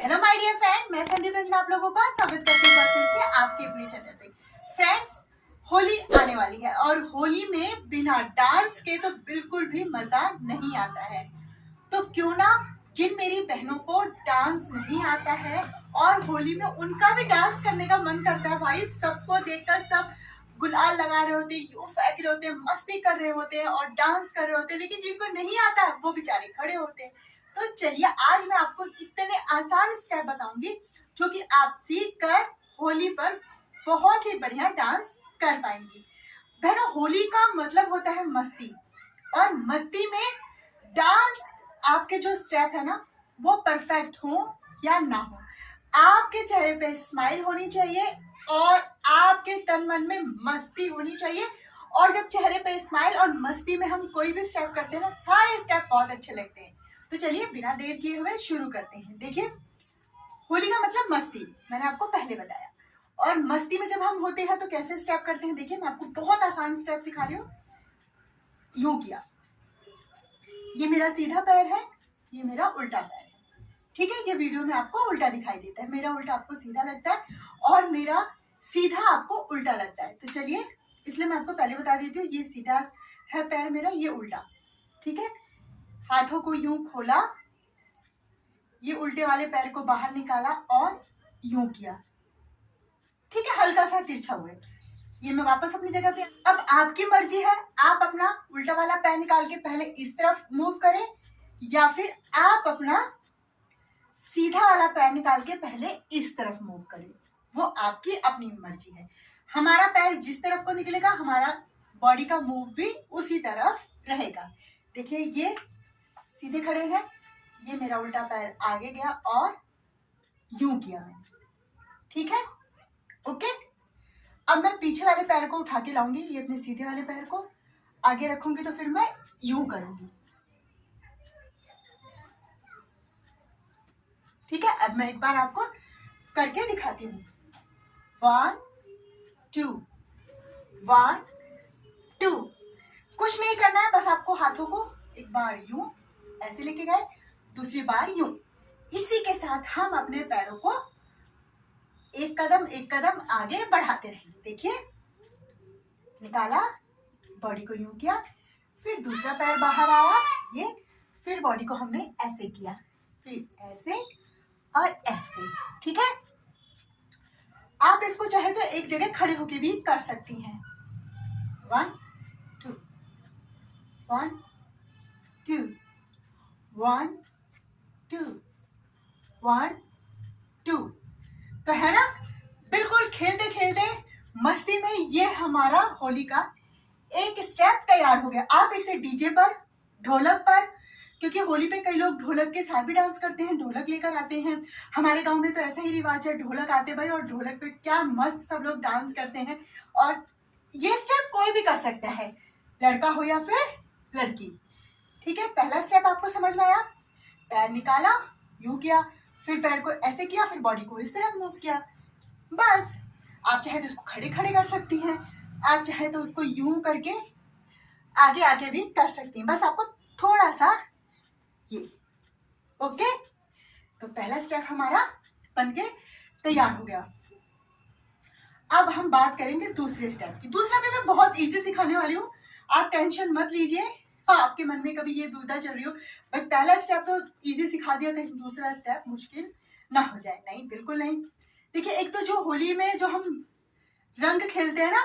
Hello my dear friend, मैं संदीप रंजन आप लोगों का स्वागत करती हूँ फिर से आपके अपने चैनल पे। फ्रेंड्स, होली आने वाली है और होली में बिना डांस के तो बिल्कुल भी मजा नहीं आता है। तो क्यों ना जिन मेरी बहनों को डांस नहीं आता है और होली में उनका भी डांस करने का मन करता है। भाई, सबको देखकर सब गुलाल लगा रहे होते हैं, यूं फेंक रहे होते हैं, मस्ती कर रहे होते हैं और डांस कर रहे होते हैं, लेकिन जिनको नहीं आता है वो बेचारे खड़े होते हैं। तो चलिए, आज मैं आपको इतने आसान स्टेप बताऊंगी जो कि आप सीख कर होली पर बहुत ही बढ़िया डांस कर पाएंगी। बहनों, होली का मतलब होता है मस्ती, और मस्ती में डांस आपके जो स्टेप है ना वो परफेक्ट हो या ना हो, आपके चेहरे पे स्माइल होनी चाहिए और आपके तन मन में मस्ती होनी चाहिए। और जब चेहरे पे स्माइल और मस्ती में हम कोई भी स्टेप करते हैं ना, सारे स्टेप बहुत अच्छे लगते हैं। तो चलिए, बिना देर किए हुए शुरू करते हैं। देखिए, होली का मतलब मस्ती मैंने आपको पहले बताया, और मस्ती में जब हम होते हैं तो कैसे स्टेप करते हैं। देखिए, मैं आपको बहुत आसान स्टेप सिखा रही हूँ। यूं किया, ये मेरा सीधा पैर है, ये मेरा उल्टा पैर है। ठीक है, ये वीडियो में आपको उल्टा दिखाई देता है, मेरा उल्टा आपको सीधा लगता है और मेरा सीधा आपको उल्टा लगता है। तो चलिए, इसलिए मैं आपको पहले बता देती हूँ, ये सीधा है पैर मेरा, ये उल्टा। ठीक है, हाथों को यूं खोला, ये उल्टे वाले पैर को बाहर निकाला और यूं किया। ठीक है, हल्का सा तिरछा हुए। ये मैं वापस अपनी जगह पे। अब आपकी मर्जी है, आप अपना उल्टा वाला पैर निकाल के पहले इस तरफ मूव करें या फिर आप अपना सीधा वाला पैर निकाल के पहले इस तरफ मूव करें। वो आपकी अपनी मर्जी है। हमारा पैर जिस तरफ को निकलेगा, हमारा बॉडी का मूव भी उसी तरफ रहेगा। देखिए, ये सीधे खड़े हैं, ये मेरा उल्टा पैर आगे गया और यूं किया मैंने। ठीक है, ओके। अब मैं पीछे वाले पैर को उठा के लाऊंगी, ये अपने सीधे वाले पैर को आगे रखूंगी, तो फिर मैं यूं करूंगी। ठीक है, अब मैं एक बार आपको करके दिखाती हूँ। 1 2 1 2। कुछ नहीं करना है, बस आपको हाथों को एक बार यूं ऐसे लेके गए, दूसरी बार यूं। इसी के साथ हम अपने पैरों को एक कदम आगे बढ़ाते रहेंगे। देखिए, निकाला, बॉडी को यूं किया, फिर दूसरा पैर बाहर आया, ये, फिर बॉडी को हमने ऐसे किया, फिर ऐसे और ऐसे। ठीक है, आप इसको चाहे तो एक जगह खड़े होके भी कर सकती हैं। 1 2 1 2 1 2 1 2। तो है ना, बिल्कुल खेलते खेलते मस्ती में ये हमारा होली का एक स्टेप तैयार हो गया। आप इसे डीजे पर, ढोलक पर, क्योंकि होली पे कई लोग ढोलक के साथ भी डांस करते हैं, ढोलक लेकर आते हैं। हमारे गांव में तो ऐसा ही रिवाज है, ढोलक आते भाई और ढोलक पे क्या मस्त सब लोग डांस करते हैं। और ये स्टेप कोई भी कर सकता है, लड़का हो या फिर लड़की। ठीक है, पहला स्टेप आपको समझ में आया। पैर निकाला, यूं किया, फिर पैर को ऐसे किया, फिर बॉडी को इस तरह मूव किया। बस, आप चाहे तो इसको खड़े खड़े कर सकती हैं, आप चाहे तो उसको यूं करके आगे आगे भी कर सकती हैं। बस आपको थोड़ा सा ये, ओके। तो पहला स्टेप हमारा बनके तैयार हो गया। अब हम बात करेंगे दूसरे स्टेप की। दूसरा भी मैं बहुत इजी सिखाने वाली हूँ, आप टेंशन मत लीजिए। हाँ, आपके मन में कभी ये दुविधा चल रही हो, बट पहला स्टेप तो इजी सिखा दिया, कहीं दूसरा स्टेप मुश्किल ना हो जाए। नहीं, बिल्कुल नहीं। देखिए, एक तो जो होली में जो हम रंग खेलते हैं ना,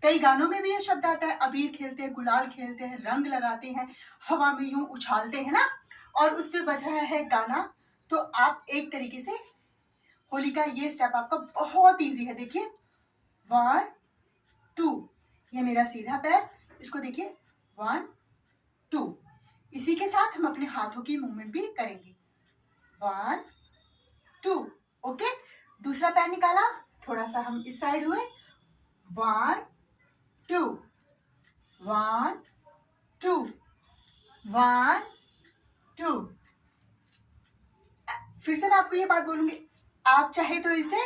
कई गानों में भी ये शब्द आता है, अबीर खेलते हैं, गुलाल खेलते हैं, रंग लगाते हैं, हवा में यूं उछालते हैं ना, और उस पे बज रहा है गाना। तो आप एक तरीके से होली का ये स्टेप आपका बहुत इजी है। देखिए, 1 2, ये मेरा सीधा पैर, इसको देखिए, 1 2। इसी के साथ हम अपने हाथों की मूवमेंट भी करेंगे। 1 2, ओके। दूसरा पैर निकाला, थोड़ा सा हम इस साइड हुए, 1 2 1 2 1 2। फिर से मैं आपको ये बात बोलूंगी, आप चाहे तो इसे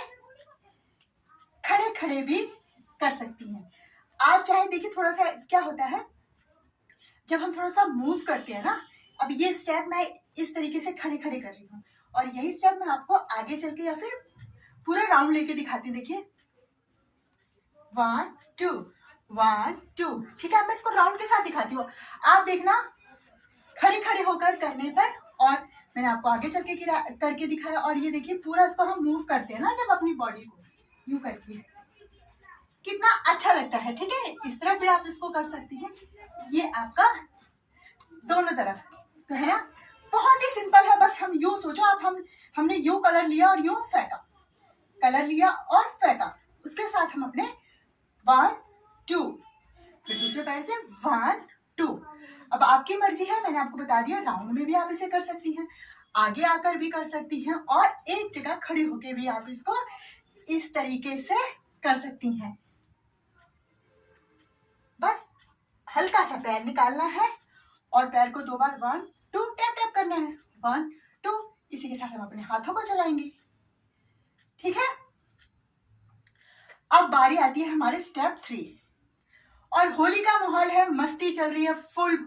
खड़े खड़े भी कर सकती हैं। आप चाहे, देखिए थोड़ा सा क्या होता है, जब हम थोड़ा सा मूव करते हैं ना, अब ये स्टेप मैं इस तरीके से खड़े खड़े कर रही हूँ और यही स्टेप मैं आपको आगे चल के या फिर पूरा राउंड लेके दिखाती हूँ। देखिए 1 2 1 2, ठीक है। मैं इसको राउंड के साथ दिखाती हूँ, आप देखना खड़े खड़े होकर करने पर। और मैंने आपको आगे चल के करके दिखाया। और ये देखिए पूरा इसको हम मूव करते हैं ना जब अपनी बॉडी को यूं करके, कितना अच्छा लगता है, ठीक है। इस तरफ भी आप इसको कर सकती हैं, ये आपका दोनों तरफ तो है ना। बहुत ही सिंपल है, बस हम यूं सोचो आप, हमने यूं कलर लिया और यूं फेंका, कलर लिया और फेंका, उसके साथ हम अपने 1 2, फिर दूसरे पैर से 1 2। अब आपकी मर्जी है, मैंने आपको बता दिया राउंड में भी आप इसे कर सकती हैं, आगे आकर भी कर सकती हैं, और एक जगह खड़ी होके भी आप इसको इस तरीके से कर सकती हैं। बस हल्का सा पैर निकालना है और पैर को 2 बार 1 2 टैप टैप करना है, 1 2। इसी के साथ हम अपने हाथों को चलाएंगे, ठीक है। अब बारी आती है हमारे स्टेप 3, और होली का माहौल है, मस्ती चल रही है फुल।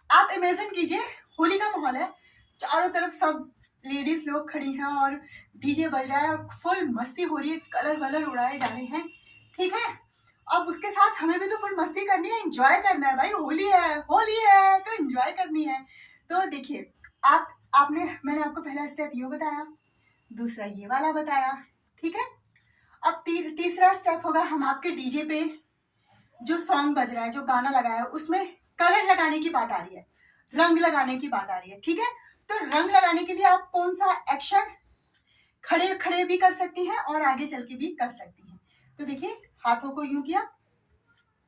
आप इमेजिन कीजिए होली का माहौल है, चारों तरफ सब लेडीज लोग खड़ी हैं और डीजे बज रहा है और फुल मस्ती हो रही है, कलर वलर उड़ाए जा रहे हैं, ठीक है। अब उसके साथ हमें भी तो फुल मस्ती करनी है, एंजॉय करना है भाई, होली है तो एंजॉय करनी है। तो देखिए मैंने आपको पहला स्टेप यूं बताया, दूसरा ये वाला बताया, ठीक है। अब तीसरा स्टेप होगा, हम आपके डीजे पे जो सॉन्ग बज रहा है, जो गाना लगाया है, उसमें कलर लगाने की बात आ रही है, रंग लगाने की बात आ रही है, ठीक है। तो रंग लगाने के लिए आप कौन सा एक्शन खड़े खड़े भी कर सकती हैं और आगे चल के भी कर सकती हैं। तो देखिए हाथों को यूं किया,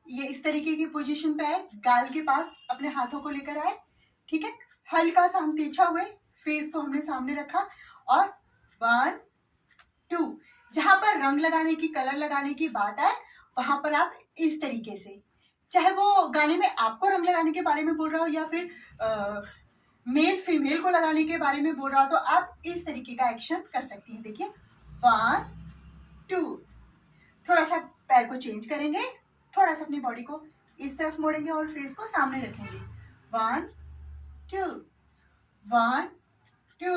ये इस तरीके की पोजीशन पे आए, गाल के पास अपने हाथों को लेकर आए, ठीक है। हल्का सा हम तिरछा हुए, फेस को हमने सामने रखा, और 1 2, जहां पर रंग लगाने की, कलर लगाने की बात आए, वहां पर आप इस तरीके से, चाहे वो गाने में आपको रंग लगाने के बारे में बोल रहा हो या फिर मेल फीमेल को लगाने के बारे में बोल रहा हो, तो आप इस तरीके का एक्शन कर सकती हैं। देखिए 1 2, थोड़ा सा पैर को चेंज करेंगे, थोड़ा सा अपनी बॉडी को इस तरफ मोड़ेंगे और फेस को सामने रखेंगे, 1 2 1 2।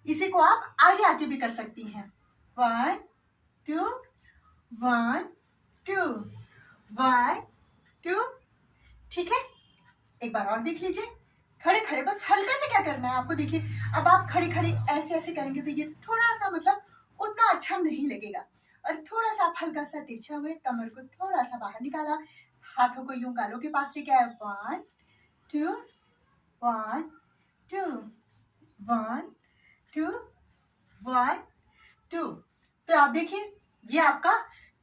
इसी को आप आगे आके भी कर सकती हैं, 1 2 1 2 1 2, ठीक है। एक बार और देख लीजिए, खड़े खड़े, बस हल्का से क्या करना है आपको, देखिए अब आप खड़े खड़े ऐसे ऐसे करेंगे तो ये थोड़ा सा मतलब उतना अच्छा नहीं लगेगा, और थोड़ा सा आप हल्का सा तिरछा हुए, कमर को थोड़ा सा बाहर निकाला, हाथों को यूं गालों के पास लेके आए, 1 2 1 2 1 2 1 2। तो आप देखिए ये आपका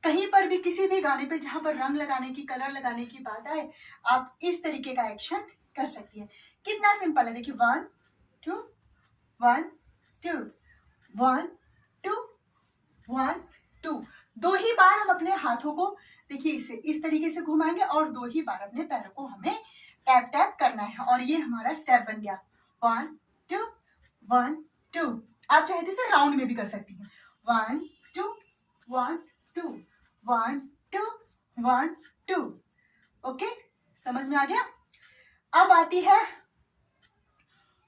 कहीं पर भी किसी भी गाने पे जहां पर रंग लगाने की, कलर लगाने की बात आए, आप इस तरीके का एक्शन कर सकती है। कितना सिंपल है, देखिए 1 2 1 2 1 2 1 2। 2 ही बार हम अपने हाथों को देखिए इसे इस तरीके से घुमाएंगे और 2 ही बार अपने पैरों को हमें टैप टैप करना है, और ये हमारा स्टेप बन गया 1 2 1 2। आप चाहे तो इसे राउंड में भी कर सकती हैं, 1 2 1 2 1 2 1 2। ओके, समझ में आ गया। अब आती है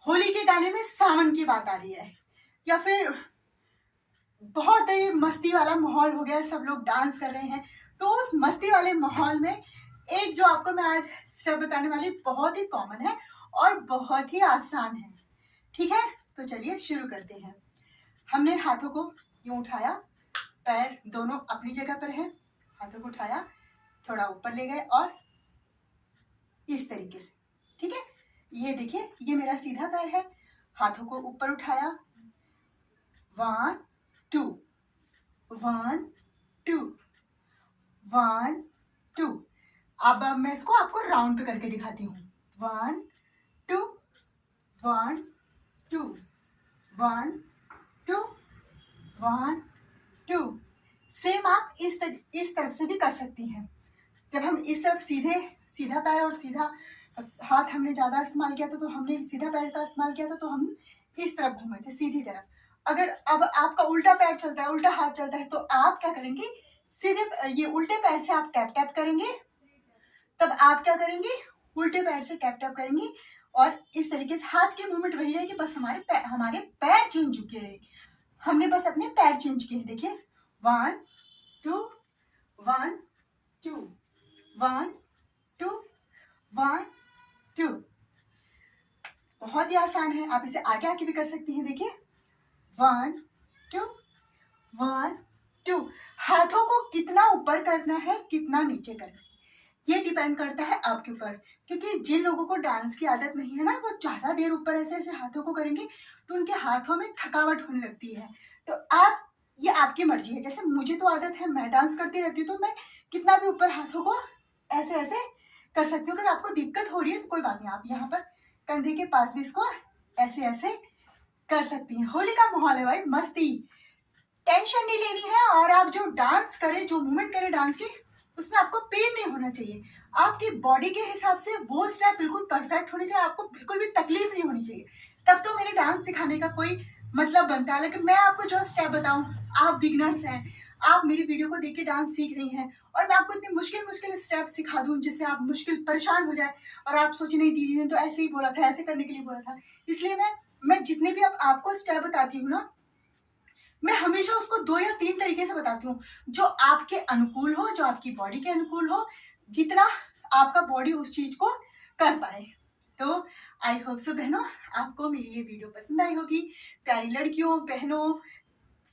होली के गाने में सावन की बात आ रही है, या फिर बहुत ही मस्ती वाला माहौल हो गया, सब लोग डांस कर रहे हैं, तो उस मस्ती वाले माहौल में एक जो आपको मैं आज स्टेप बताने वाली, बहुत ही कॉमन है और बहुत ही आसान है, ठीक है। तो चलिए शुरू करते हैं। हमने हाथों को यूं उठाया, पैर दोनों अपनी जगह पर है, हाथों को उठाया, थोड़ा ऊपर ले गए और इस तरीके से, ठीक है। ये देखिए ये मेरा सीधा पैर है, हाथों को ऊपर उठाया, 1 2 1 2 1 2। अब मैं इसको आपको राउंड पे करके दिखाती हूँ, 1 2 1 2 1 2 1 2। सेम आप इस तरफ से भी कर सकती हैं। जब हम इस तरफ सीधा पैर और सीधा हाथ हमने ज्यादा इस्तेमाल किया था, तो हमने सीधा पैर का इस्तेमाल किया था, तो हम इस तरफ घूमे थे, सीधी तरफ। अगर अब आपका उल्टा पैर चलता है, उल्टा हाथ चलता है, तो आप क्या करेंगे, सीधे ये उल्टे पैर से आप टैप टैप करेंगे, तब आप क्या करेंगे, उल्टे पैर से टैप टैप करेंगी, और इस तरीके से हाथ के मूवमेंट वही रहेगी, बस हमारे पैर चेंज किए हैं। हमने बस अपने पैर चेंज किए। देखिए 1 2 1 2 1 2 1 2। बहुत ही आसान है, आप इसे आगे आके भी कर सकती हैं। देखिए 1 2 1 2। हाथों को कितना ऊपर करना है, कितना नीचे करना है, ये डिपेंड करता है आपके ऊपर। क्योंकि जिन लोगों को डांस की आदत नहीं है ना, वो ज़्यादा देर ऊपर ऐसे ऐसे हाथों को करेंगे तो उनके हाथों में थकावट होने लगती है। तो ये आपकी मर्जी है। जैसे मुझे तो आदत है, मैं डांस करती रहती हूँ, तो मैं कितना भी ऊपर हाथों को ऐसे ऐसे कर सकती हूँ। अगर आपको दिक्कत हो रही है तो कोई बात नहीं, आप यहाँ पर कंधे के पास भी इसको ऐसे ऐसे कर सकती हैं। होली का माहौल है भाई, मस्ती, टेंशन नहीं लेनी है। और आप जो डांस करें, जो मूवमेंट करें डांस की, उसमें आपको पेन नहीं होना चाहिए। आपकी बॉडी के हिसाब से वो स्टेप बिल्कुल परफेक्ट होनी चाहिए, आपको बिल्कुल भी तकलीफ नहीं होनी चाहिए। तब तो मेरे डांस सिखाने का कोई मतलब बनता है। लेकिन मैं आपको जो स्टेप बताऊं, आप बिगनर्स हैं, आप मेरी वीडियो को देख के डांस सीख रही हैं, और मैं आपको इतने मुश्किल मुश्किल स्टेप सिखा दूं जिससे आप परेशान हो जाए और आप सोचे नहीं दीदी ने तो ऐसे ही बोला था, ऐसे करने के लिए बोला था। इसलिए मैं जितने भी आपको स्टेप बताती हूँ ना, मैं हमेशा उसको 2 या 3 तरीके से बताती हूँ, जो आपके अनुकूल हो, जो आपकी बॉडी के अनुकूल हो, जितना आपका बॉडी उस चीज को कर पाए। तो आई होप सो बहनों, आपको मेरी ये वीडियो पसंद आई होगी। प्यारी लड़कियों, बहनों,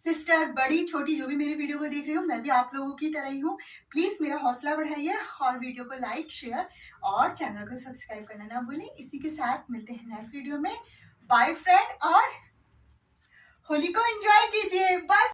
सिस्टर, बड़ी छोटी, जो भी मेरी वीडियो को देख रही हो, मैं भी आप लोगों की तरह ही हूँ। प्लीज मेरा हौसला बढ़ाइए और वीडियो को लाइक, शेयर और चैनल को सब्सक्राइब करना ना भूलें। इसी के साथ मिलते हैं नेक्स्ट वीडियो में। बाय फ्रेंड, और होली को एंजॉय कीजिए। बाय।